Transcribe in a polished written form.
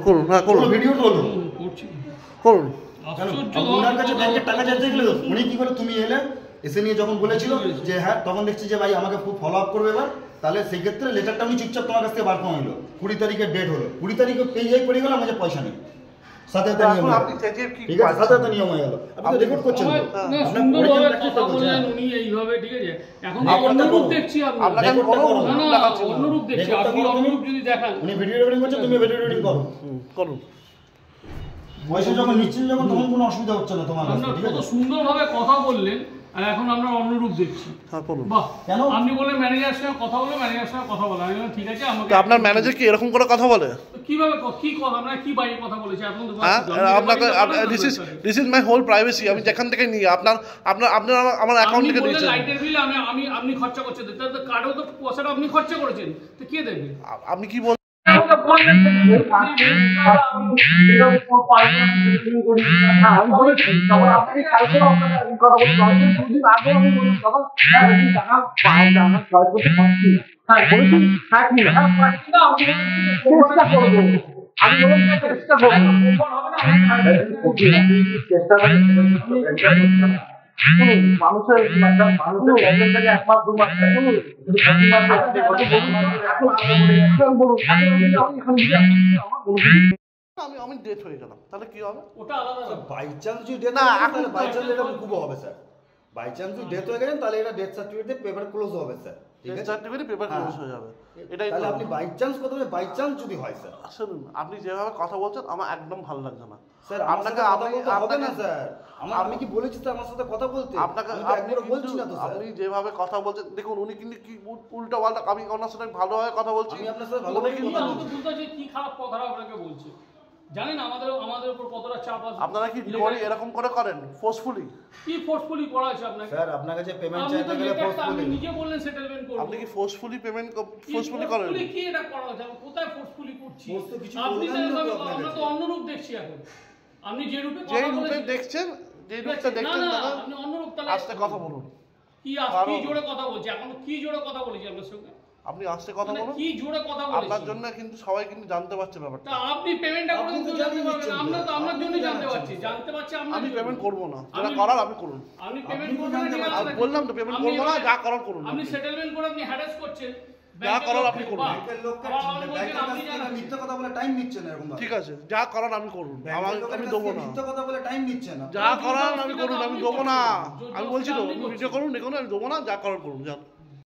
করুন, হ্যাঁ করুন, ভিডিও করুন, করুন। ওনার কাছে ব্যাংকের টাকা চাইতে গেলে উনি কি করে, তুমি এলে এসে নিয়ে যখন বলেছিল যে হ্যাঁ, তখন দেখছি যে ভাই আমাকে খুব ফলো আপ করবে এবার, তাহলে সেই ক্ষেত্রে লেটারটা উনি চুপচাপ তোমার কাছ থেকে বার করে নিল। 20 তারিখের ডেট হলো, 20 তারিখে পেয়ে পড়ে গেল, আমাদের পয়সা নেই। সাথে সাথে নিয়ম, ঠিক আছে, সাথে সাথে নিয়ম হয়ে গেল। আপনি রেকর্ড করছেন তো, সুন্দরভাবে কথা বললেন উনি এইভাবে, ঠিক আছে। এখন অন্যরূপ দেখছি, আপনাকে অন্যরূপ দেখছি, আপনি অন্যরূপ যদি দেখান। উনি ভিডিও রেকর্ডিং করছেন, তুমি ভিডিও রেকর্ডিং করো, করুন। পয়সা যখন নিচ্ছেন যখন, তখন কোনো অসুবিধা হচ্ছে না তোমার কাছে, ঠিক কত আছে। সুন্দরভাবে কথা বললেন, আর এখন আমরা অন্যরূপ দেখছি। হ্যাঁ করুন। বাহ, কেন আপনি বললেন ম্যানেজারের সঙ্গে কথা বলে, ম্যানেজারের সঙ্গে কথা বলা, আমি বললাম ঠিক আছে। আমাকে আপনার ম্যানেজার কি এরকম করে কথা বলে? কিভাবে কি কথা, আমরা কি বাইরে কথা বলেছি এখন তো? হ্যাঁ, আপনাকে this is my whole privacy. আমি যেখান থেকে নিয়ে আপনার আমার অ্যাকাউন্ট থেকে দিয়েছেন। লাইটের বিল আপনি খরচা করছেন, তাহলে কার্ডেও তো পয়সাটা আপনি খরচা করেছেন, তো কে দেবে? আপনি কি বলছেন? মানুষের এক মাস 2 মাস আমি ডেট হয়ে গেলাম, তাহলে কি হবে? ওটা আলাদা। বাই চান্স যদি ডেথ না, না, এখন এখন বাই চান্স এটা খুব হবে স্যার। বাই চান্স যদি ডেথ হয়ে গেলেন, তাহলে এটা ডেথ সার্টিফিকেটে পেপার ক্লোজ হবে স্যার, ঠিক আছে। সার্টিফিকেট পেপার ক্লোজ হয়ে যাবে, এটাই। তাহলে আপনি বাই চান্স কথা বলে, বাই চান্স যদি হয় স্যার, শুনুন, আপনি যেভাবে কথা বলছেন আমার একদম ভালো লাগছে না স্যার। আপনাকে হবে না স্যার, আমি কি বলেছি তো আমার সাথে কথা বলতে? আপনাকে একবার বলছি না তো স্যার। আপনি যেভাবে কথা বলছেন, দেখুন উনি কিন্তু কি উল্টা পাল্টা। আমি ওনার সাথে ভালোভাবে কথা বলছি, আমি আপনার সাথে ভালোভাবে কিন্তু কথা আমি বলছি। তো বুঝতে পারছি কি খারাপ কথাটা আপনাকে বলছে। জানেন আমাদের উপর কতটা চাপ আছে। আপনারা কি করে এরকম করে করেন ফোর্সফুলি? কি ফোর্সফুলি করা আছে আপনাকে? স্যার আপনার কাছে পেমেন্ট আপনি চাইতে তো গেলে আপনি ফোর্সফুলি, নিজে বললেন সেটেলমেন্ট করব। আপনি কি ফোর্সফুলি পেমেন্ট কি ফোর্সফুলি করেন? কি এটা করা আছে? আমি কোথায় ফোর্সফুলি করছি? ফোর্স তো কিছু আপনি বললেন না তো আপনার আমরা তো কাছে। অন্য রূপ দেখছি এখন। আপনি যে রূপে যে কথা রূপে বলেছেন, দেখছেন, যে রূপটা না দেখছেন, না দাদা আপনি অন্য রূপ, তাহলে আস্তে কথা বলুন। কি জোরে কথা বলছি এখন, কি জোরে কথা বলেছি আপনার সঙ্গে? আপনি আস্তে কথা বলুন। কি জোরে কথা বলেছি আপনার জন্য কিন্তু সবাই কিন্তু জানতে পারছে ব্যাপারটা। তা আপনি পেমেন্টটা করে আপনি তো দিতে জানিয়ে পারবেন, দিচ্ছেন আমরা তো। তো আপনার জন্য আপনি জানতে জানাচ্ছেন পারছি আপনার আমি জন্য। পেমেন্ট করব না, যেটা করার আপনি করুন। আপনি পেমেন্ট আপনি তো করবেন জানতে না, পারছেন। বললাম তো পেমেন্ট করব না, যা করার করুন। আপনি সেটেলমেন্ট করে আপনি হ্যারাস করছেন, যা করার আপনি করুন। ব্যাংকের লোককে মিথ্যা কথা বলে টাইম নিচ্ছেন এরকম ভাবে। ঠিক আছে, যা করার আমি করুন, আমি দেবো না। মিথ্যা কথা বলে টাইম নিচ্ছেন না। যা করার আমি করুন, আমি দেবো না। আমি বলছি তো ভিডিও করুন, দেখুন, আমি দেবো না, যা করার করুন, যান।